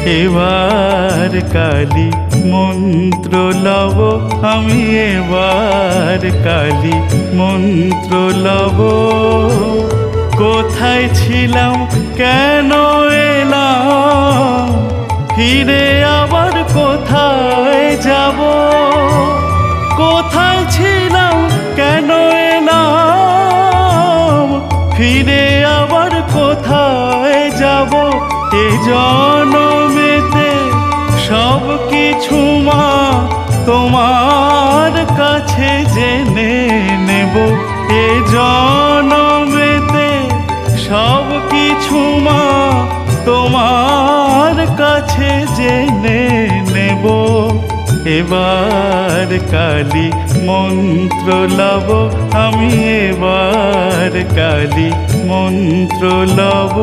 এবার কালী মন্ত্র লব আমি, এবার কালী মন্ত্র লব। কোথায় ছিলাম কেন এলাম, ফিরে আবার কোথায় যাব? কোথায় ছিলাম কেন এলাম, ফিরে আবার কোথায় যাব? এ জনমেতে সব কিছু মা তোমার কাছে জেনে নেব। এ জনমেতে সব কিছু মা তোমার কাছে জেনে নেব। এবার কালী মন্ত্র লব আমি, এবার কালী মন্ত্র লব।